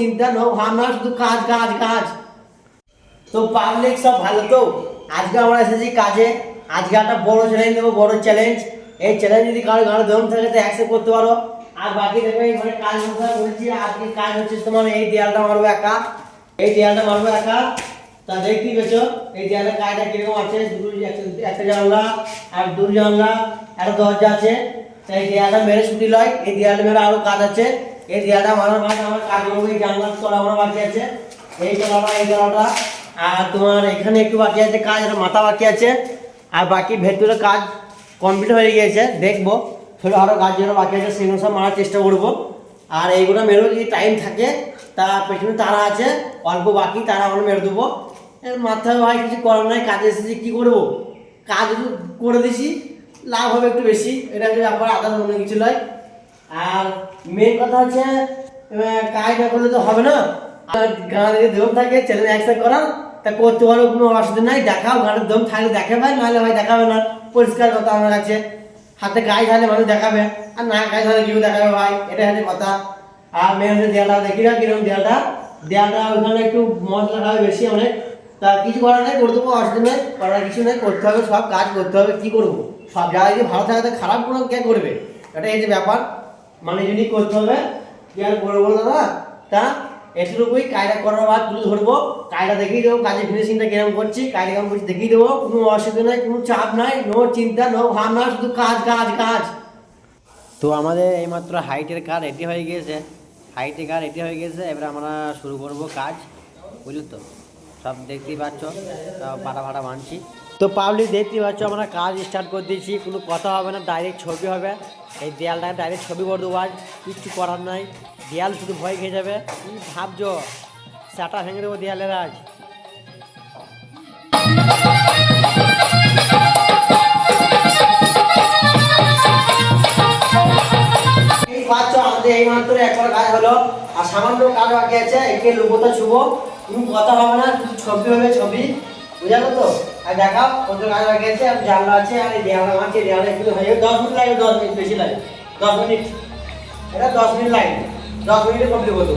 চিন্তা নো ভাবনা, শুধু কাজ কাজ কাজ। তো পাবলিক সব ভালো তো? আজকে আমরা এসেছি কাজে। আজকে একটা বড় চ্যালেঞ্জ দেবো, বড় চ্যালেঞ্জ। এই চ্যালেঞ্জ যদি কারো ঘরে দম থাকে তো অ্যাকসেপ্ট করতে পারো। আর বাকি দেখবে এখানে কাজ বলছি, আজকে কাজ হচ্ছে তোমার এই দেয়ালটা মারবো একা, এই দেয়ালটা মারবো একা। তা দেখতেই পেছো এই দেয়ালের কাজটা কিরকম আছে। একটা জানলা আর দুটো জানলা, একটা দরজা আছে। এই দেয়ালটা মেরে ছুটি লয়, এই দেয়ালটা মেরে আরো কাজ আছে। এই দেয়ালটা মারার মাঝে আমার কাজ করবো। এই জানলার তলা আমার বাকি আছে, এই তলাটা, এই তলাটা। আর তোমার এখানে একটু বাকি আছে কাজ, মাথা বাকি আছে। আর বাকি ভেতরে কাজ কমপ্লিট হয়ে গিয়েছে। দেখবো ছোটো আরও কাজ যেগুলো বাকি আছে সেগুলো সব মারার চেষ্টা করবো। আর এইগুলো মেরেও যদি টাইম থাকে, তার পেছনে তারা আছে অল্প বাকি, তারা আমরা মেরে দেবো। মাথায় ভাই কিছু করার নাই, কাজে এসেছি কী করবো, কাজ একটু করে দিছি, লাভ হবে একটু বেশি, এটা হচ্ছে ব্যাপার, আদার অন্য কিছু নয়। আর মেন কথা হচ্ছে কাজ না করলে তো হবে না। আর গানের দম থাকে চ্যালেঞ্জ অ্যাকসেপ্ট করার, তা করতে পারো, কোনো অসুবিধা নাই। দেখাও, গানের দম থাকলে দেখাবে, নাহলে ভাই দেখাবে না। পরিষ্কার কথা আমার কাছে, হাতে গায়ে থাকলে মানুষ দেখাবে, আর না গায়ে থাকলে কেউ দেখাবে ভাই, এটা হচ্ছে কথা। আর মেন হচ্ছে দেয়ালটা দেখি না কিরকম দেয়ালটা, দেয়ালটা ওখানে একটু মশলা খাবে বেশি অনেক। তা কিছু করার নেই, করে দেবো, অসুবিধা নেই, করার কিছু নেই, করতে হবে, সব কাজ করতে হবে। কি করবো, সব জায়গায় যদি ভালো থাকে খারাপ কোনো কে করবে, এটাই হচ্ছে ব্যাপার। মানে যদি করতে হবে, কি আর করবো বলো দাদা। তা এতটুকুই, কাজটা করার বাদ তুলে ধরবো, কাজটা দেখিয়ে দেবো, কাজের ফিনিশিংটা কিরকম করছি, কাজ কেমন করছি দেখিয়ে দেবো। কোনো অসুবিধা নাই, কোনো চাপ নাই, নো চিন্তা নো ভাবনা, শুধু কাজ কাজ কাজ। তো আমাদের এইমাত্র হাইটের কাজ রেডি হয়ে গিয়েছে, হাইটের কাজ রেডি হয়ে গেছে। এবার আমরা শুরু করব কাজ, বুঝলি তো? সব দেখতেই পাচ্ছ, সব পাটা ফাটা বানছি। তো পাবলিক দেখতেই পাচ্ছ, আমরা কাজ স্টার্ট করে দিয়েছি। কোনো কথা হবে না, ডাইরেক্ট ছবি হবে। এই দেয়ালটাকে ডাইরেক্ট ছবি করে দেবো আজ, কিচ্ছু করার নাই। দেয়াল শুধু ভয় খেয়ে যাবে। কি ভাবছো, চাটা ভেঙে দেবো দেয়ালের আজ। আমাদের এই মাত্র একবার কাজ হলো, আর সামান্য কাজ বাকি আছে। একে লোকতা শুভ, কোনো কথা হবে না, শুধু ছবি হবে, ছবি, বুঝালো তো? আর দেখাও কত কাজ বাকি আছে। আর জানলা আছে, আর এই দেওয়ালা আছে, দেওয়ালা একটু হয়ে 10 মিনিট লাগে, 10 মিনিট বেশি লাগে, 10 মিনিট, এটা 10 মিনিট লাগে, 10 মিনিটে কমপ্লিট করবো।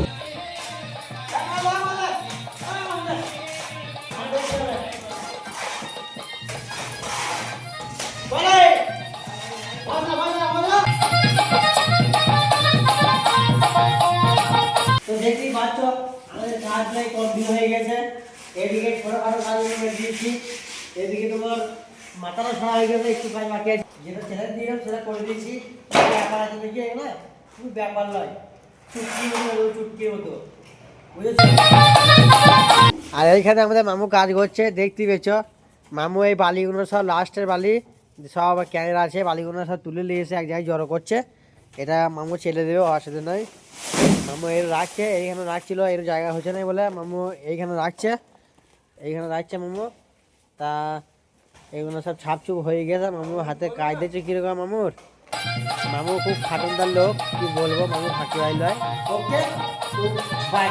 তো দেখতেই পাচ্ছ আমাদের কাজ প্রায় কমপ্লিট হয়ে গেছে। এদিকে ছোটখাটো কাজ দিয়েছি, এদিকে তোমার মাথাটা সারা হয়ে গেছে, একটু কাজ বাকি আছে। যেটা চ্যালেঞ্জ দিলাম সেটা করে দিয়েছি। ব্যাপার আছে দেখি না, কোনো ব্যাপার নয়, চুটকির মতো, বুঝেছো? আর এইখানে আমাদের মামু কাজ করছে, দেখতেই পেয়েছ। মামু এই বালিগুলো সব লাস্টের বালি, সব ক্যামেরা আছে, বালিগুলো সব তুলে নিয়ে এসে এক জায়গায় জড়ো করছে। এটা মামু ছেড়ে দেবে, অসুবিধা নয়। মামু এর রাখছে, এইখানে রাখছিল, এর জায়গা হচ্ছে না বলে মামু এইখানে রাখছে, এইখানে রাখছে মামু। তা এগুলো সব ছাপছুপ হয়ে গেছে। মামু হাতে কাজ দিচ্ছে কীরকম মামুর, মামু খুব খাটনদার লোক, কি বলবো, মামু ফাঁকি বাইল হয়। ওকে, বাই।